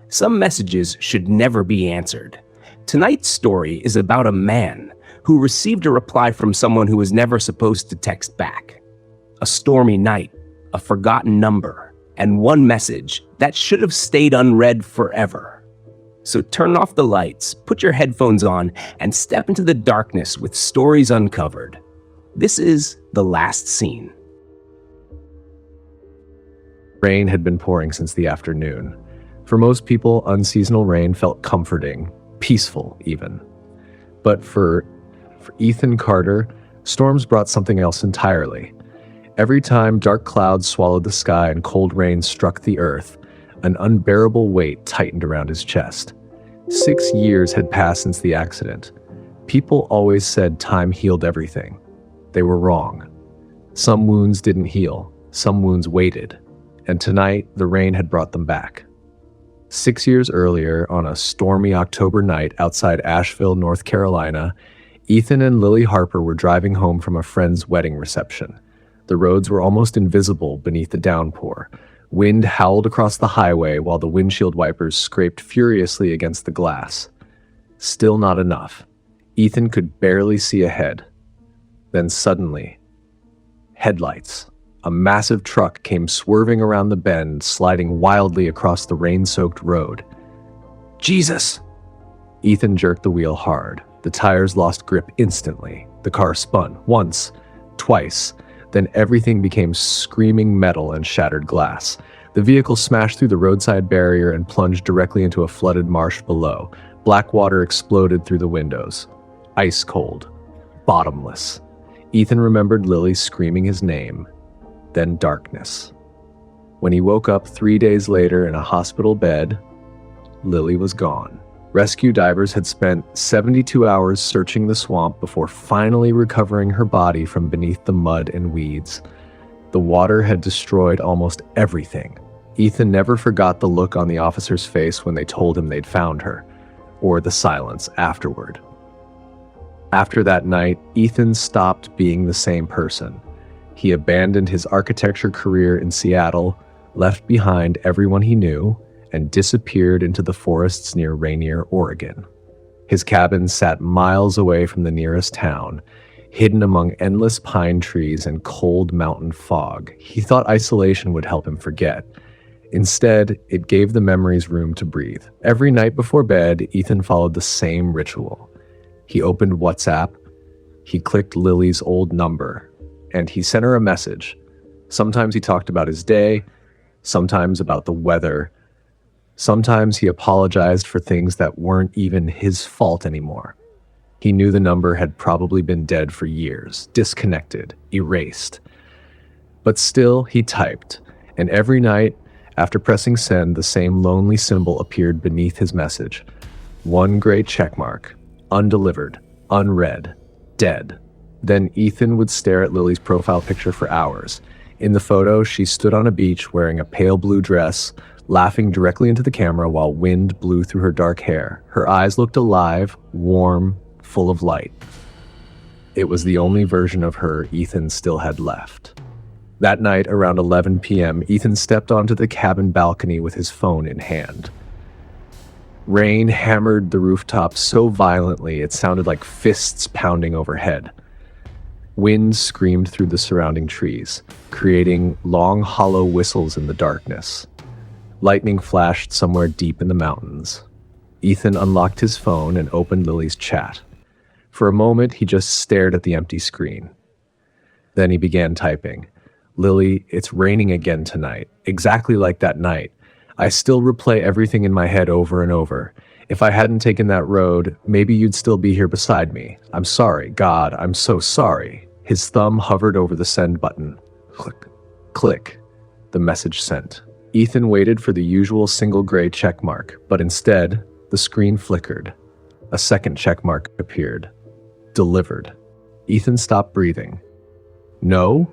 Some messages should never be answered. Tonight's story is about a man who received a reply from someone who was never supposed to text back. A stormy night, a forgotten number, and one message that should have stayed unread forever. So turn off the lights, put your headphones on, and step into the darkness with stories uncovered. This is The Last Scene. Rain had been pouring since the afternoon. For most people, unseasonal rain felt comforting, peaceful even. But for Ethan Carter, storms brought something else entirely. Every time dark clouds swallowed the sky and cold rain struck the earth, an unbearable weight tightened around his chest. 6 years had passed since the accident. People always said time healed everything. They were wrong. Some wounds didn't heal, some wounds waited, and tonight the rain had brought them back. 6 years earlier, on a stormy October night outside Asheville, North Carolina, Ethan and Lily Harper were driving home from a friend's wedding reception. The roads were almost invisible beneath the downpour. Wind howled across the highway while the windshield wipers scraped furiously against the glass. Still not enough. Ethan could barely see ahead. Then suddenly, headlights. A massive truck came swerving around the bend, sliding wildly across the rain-soaked road. Jesus! Ethan jerked the wheel hard. The tires lost grip instantly. The car spun, once, twice. Then everything became screaming metal and shattered glass. The vehicle smashed through the roadside barrier and plunged directly into a flooded marsh below. Black water exploded through the windows. Ice cold. Bottomless. Ethan remembered Lily screaming his name. Then darkness. When he woke up 3 days later in a hospital bed, Lily was gone. Rescue divers had spent 72 hours searching the swamp before finally recovering her body from beneath the mud and weeds. The water had destroyed almost everything. Ethan never forgot the look on the officer's face when they told him they'd found her, or the silence afterward. After that night, Ethan stopped being the same person. He abandoned his architecture career in Seattle, left behind everyone he knew, and disappeared into the forests near Rainier, Oregon. His cabin sat miles away from the nearest town, hidden among endless pine trees and cold mountain fog. He thought isolation would help him forget. Instead, it gave the memories room to breathe. Every night before bed, Ethan followed the same ritual. He opened WhatsApp, he clicked Lily's old number, and he sent her a message. Sometimes he talked about his day, sometimes about the weather. Sometimes he apologized for things that weren't even his fault anymore. He knew the number had probably been dead for years, disconnected, erased. But still, he typed, and every night, after pressing send, the same lonely symbol appeared beneath his message. One gray checkmark, undelivered, unread, dead. Then Ethan would stare at Lily's profile picture for hours. In the photo, she stood on a beach wearing a pale blue dress, laughing directly into the camera while wind blew through her dark hair. Her eyes looked alive, warm, full of light. It was the only version of her Ethan still had left. That night, around 11 p.m., Ethan stepped onto the cabin balcony with his phone in hand. Rain hammered the rooftop so violently it sounded like fists pounding overhead. Wind screamed through the surrounding trees, creating long, hollow whistles in the darkness. Lightning flashed somewhere deep in the mountains. Ethan unlocked his phone and opened Lily's chat. For a moment, he just stared at the empty screen. Then he began typing. Lily, it's raining again tonight, exactly like that night. I still replay everything in my head over and over. If I hadn't taken that road, maybe you'd still be here beside me. I'm sorry, God, I'm so sorry. His thumb hovered over the send button. Click, click. The message sent. Ethan waited for the usual single gray check mark, but instead, the screen flickered. A second check mark appeared. Delivered. Ethan stopped breathing. No?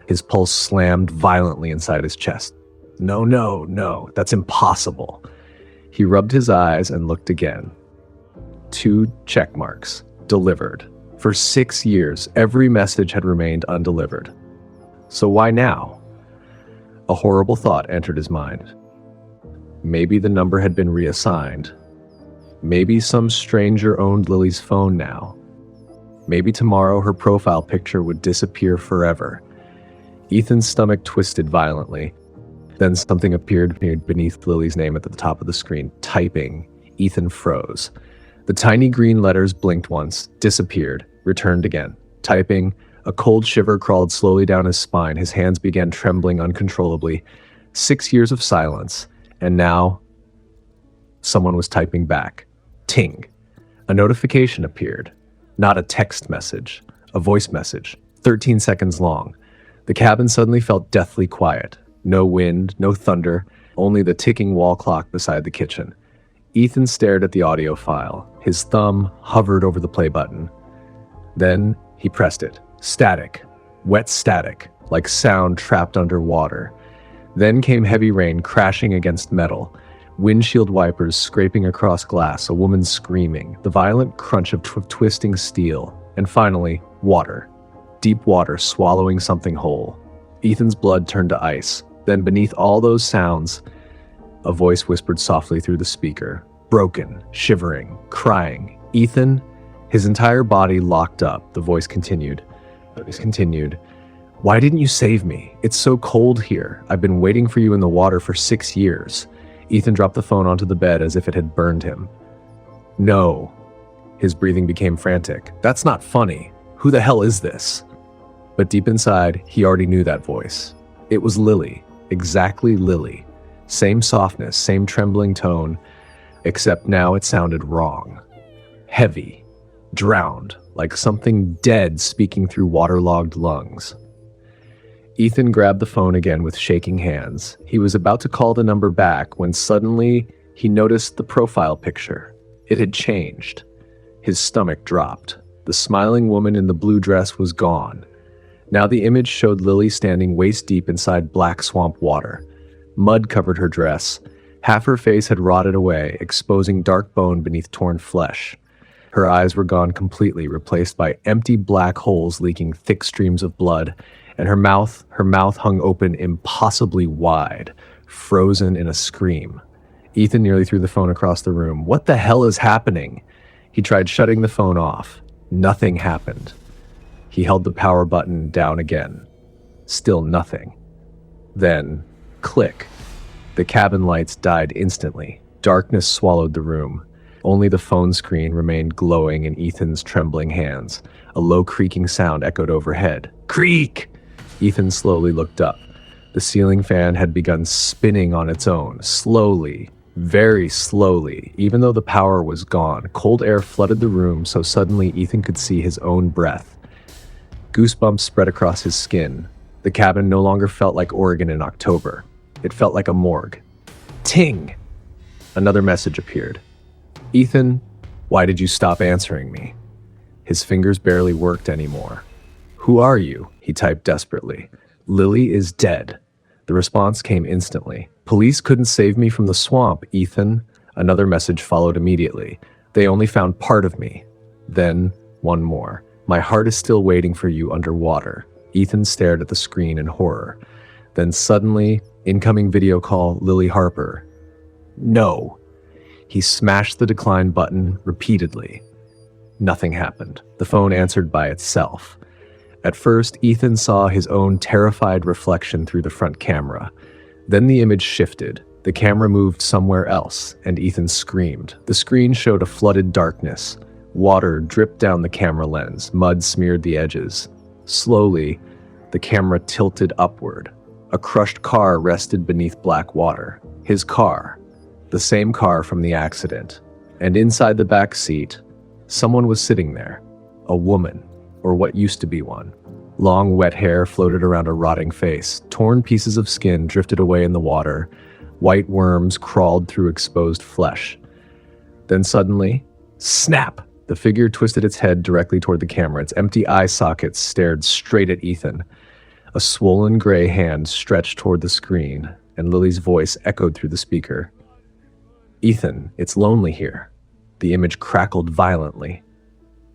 His pulse slammed violently inside his chest. No, that's impossible. He rubbed his eyes and looked again. 2 check marks. Delivered. For 6 years, every message had remained undelivered. So why now? A horrible thought entered his mind. Maybe the number had been reassigned. Maybe some stranger owned Lily's phone now. Maybe tomorrow her profile picture would disappear forever. Ethan's stomach twisted violently. Then something appeared beneath Lily's name at the top of the screen. Typing. Ethan froze. The tiny green letters blinked once, disappeared, returned again. Typing. A cold shiver crawled slowly down his spine. His hands began trembling uncontrollably. 6 years of silence. And now, someone was typing back. Ting. A notification appeared. Not a text message. A voice message. 13 seconds long. The cabin suddenly felt deathly quiet. No wind, no thunder, only the ticking wall clock beside the kitchen. Ethan stared at the audio file. His thumb hovered over the play button. Then he pressed it. Static. Wet static, like sound trapped underwater. Then came heavy rain crashing against metal. Windshield wipers scraping across glass, a woman screaming, the violent crunch of twisting steel, and finally, water. Deep water swallowing something whole. Ethan's blood turned to ice. Then beneath all those sounds, a voice whispered softly through the speaker. Broken, shivering, crying. Ethan, his entire body locked up. The voice continued. Why didn't you save me? It's so cold here. I've been waiting for you in the water for 6 years. Ethan dropped the phone onto the bed as if it had burned him. No. His breathing became frantic. That's not funny. Who the hell is this? But deep inside, he already knew that voice. It was Lily. Exactly Lily. Same softness, same trembling tone, except now it sounded wrong. Heavy. Drowned, like something dead speaking through waterlogged lungs. Ethan grabbed the phone again with shaking hands. He was about to call the number back when suddenly he noticed the profile picture. It had changed. His stomach dropped. The smiling woman in the blue dress was gone. Now the image showed Lily standing waist deep inside black swamp water. Mud covered her dress. Half her face had rotted away, exposing dark bone beneath torn flesh. Her eyes were gone completely, replaced by empty black holes leaking thick streams of blood, and her mouth hung open impossibly wide, frozen in a scream. Ethan nearly threw the phone across the room. What the hell is happening? He tried shutting the phone off. Nothing happened. He held the power button down again. Still nothing. Then, click. The cabin lights died instantly. Darkness swallowed the room. Only the phone screen remained glowing in Ethan's trembling hands. A low creaking sound echoed overhead. Creak! Ethan slowly looked up. The ceiling fan had begun spinning on its own, slowly, very slowly. Even though the power was gone, cold air flooded the room so suddenly Ethan could see his own breath. Goosebumps spread across his skin. The cabin no longer felt like Oregon in October. It felt like a morgue. Ting! Another message appeared. Ethan, why did you stop answering me? His fingers barely worked anymore. Who are you? He typed desperately. Lily is dead. The response came instantly. Police couldn't save me from the swamp, Ethan. Another message followed immediately. They only found part of me. Then, one more. My heart is still waiting for you underwater. Ethan stared at the screen in horror. Then suddenly, incoming video call, Lily Harper. No. He smashed the decline button repeatedly. Nothing happened. The phone answered by itself. At first, Ethan saw his own terrified reflection through the front camera. Then the image shifted. The camera moved somewhere else, and Ethan screamed. The screen showed a flooded darkness. Water dripped down the camera lens. Mud smeared the edges. Slowly, the camera tilted upward. A crushed car rested beneath black water. His car. The same car from the accident. And inside the back seat, someone was sitting there. A woman, or what used to be one. Long, wet hair floated around a rotting face. Torn pieces of skin drifted away in the water. White worms crawled through exposed flesh. Then suddenly, snap! The figure twisted its head directly toward the camera. Its empty eye sockets stared straight at Ethan. A swollen gray hand stretched toward the screen, and Lily's voice echoed through the speaker. Ethan, it's lonely here. The image crackled violently.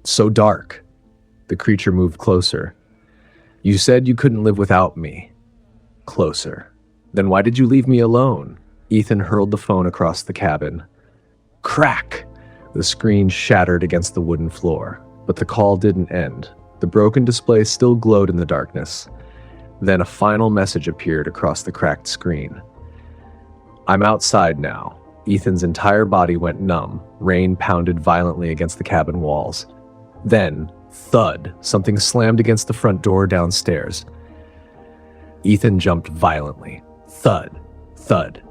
So dark. The creature moved closer. You said you couldn't live without me. Closer. Then why did you leave me alone? Ethan hurled the phone across the cabin. Crack! The screen shattered against the wooden floor, but the call didn't end. The broken display still glowed in the darkness. Then a final message appeared across the cracked screen. I'm outside now. Ethan's entire body went numb. Rain pounded violently against the cabin walls. Then, thud, something slammed against the front door downstairs. Ethan jumped violently. Thud, thud.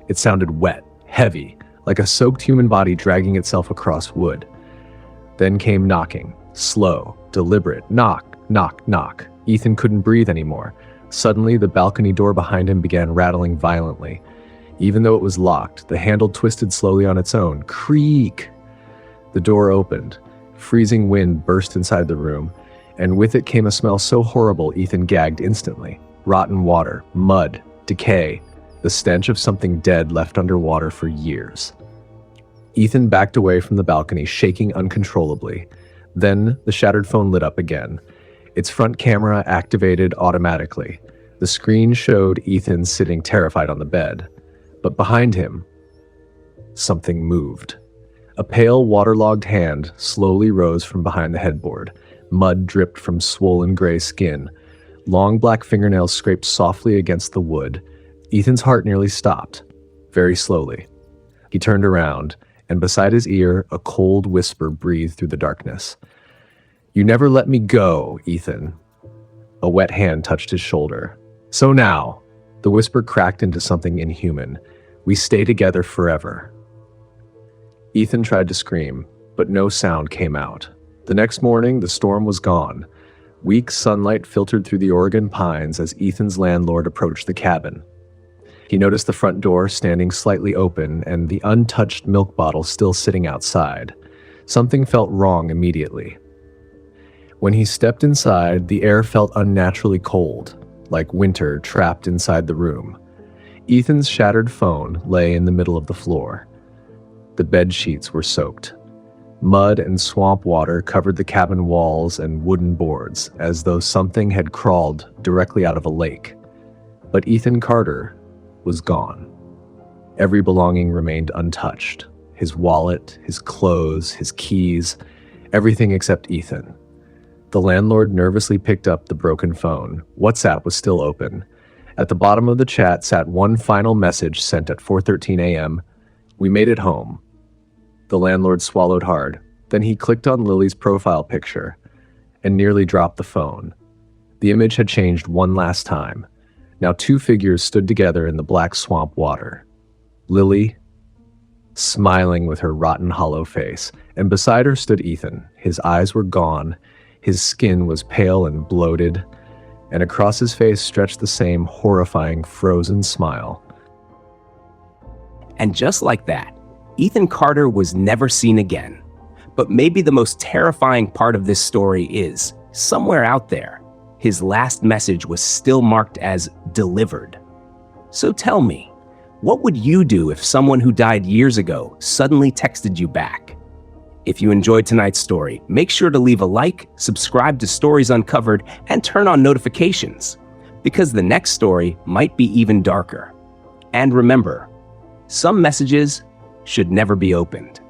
It sounded wet, heavy, like a soaked human body dragging itself across wood. Then came knocking, slow, deliberate, knock, knock, knock. Ethan couldn't breathe anymore. Suddenly, the balcony door behind him began rattling violently. Even though it was locked, the handle twisted slowly on its own. Creak! The door opened. Freezing wind burst inside the room, and with it came a smell so horrible Ethan gagged instantly. Rotten water, mud, decay, the stench of something dead left underwater for years. Ethan backed away from the balcony, shaking uncontrollably. Then the shattered phone lit up again. Its front camera activated automatically. The screen showed Ethan sitting terrified on the bed. But behind him, something moved. A pale, waterlogged hand slowly rose from behind the headboard. Mud dripped from swollen gray skin. Long black fingernails scraped softly against the wood. Ethan's heart nearly stopped, very slowly. He turned around, and beside his ear, a cold whisper breathed through the darkness. You never let me go, Ethan. A wet hand touched his shoulder. So now, the whisper cracked into something inhuman. We stay together forever. Ethan tried to scream, but no sound came out. The next morning, the storm was gone. Weak sunlight filtered through the Oregon pines as Ethan's landlord approached the cabin. He noticed the front door standing slightly open and the untouched milk bottle still sitting outside. Something felt wrong immediately. When he stepped inside, the air felt unnaturally cold, like winter trapped inside the room. Ethan's shattered phone lay in the middle of the floor. The bed sheets were soaked. Mud and swamp water covered the cabin walls and wooden boards, as though something had crawled directly out of a lake. But Ethan Carter was gone. Every belonging remained untouched. His wallet, his clothes, his keys, everything except Ethan. The landlord nervously picked up the broken phone. WhatsApp was still open. At the bottom of the chat sat one final message sent at 4:13 a.m. We made it home. The landlord swallowed hard. Then he clicked on Lily's profile picture and nearly dropped the phone. The image had changed one last time. Now two figures stood together in the black swamp water. Lily, smiling with her rotten, hollow face, and beside her stood Ethan. His eyes were gone. His skin was pale and bloated, and across his face stretched the same horrifying, frozen smile. And just like that, Ethan Carter was never seen again. But maybe the most terrifying part of this story is, somewhere out there, his last message was still marked as delivered. So tell me, what would you do if someone who died years ago suddenly texted you back? If you enjoyed tonight's story, make sure to leave a like, subscribe to Stories Uncovered, and turn on notifications, because the next story might be even darker. And remember, some messages should never be opened.